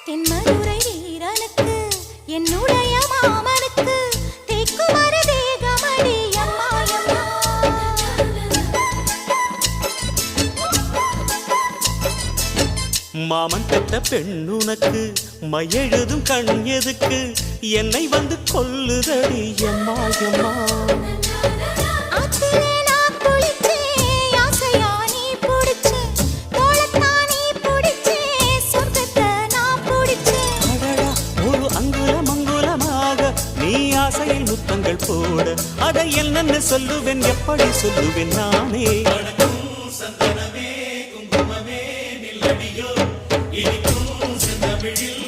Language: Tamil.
தென்மதுரை வீரனுக்கு என்னுடைய மாமனுக்கு தேக்குமர தேகமடி அம்மாயம்மா. மாமன் பெற்ற பெண்ணுனக்கு மையெழுதும் கண் எதுக்கு என்னை வந்து கொல்லுதடி எம்மாயம்மா. ஆசையில் முத்தங்கள் போட அதை என்னென்ன சொல்லுவேன் எப்படி சொல்லுவேன் நானே. சந்தனமே குங்குமமே நில்லடியோ இனிக்கும் செந்தமிழில்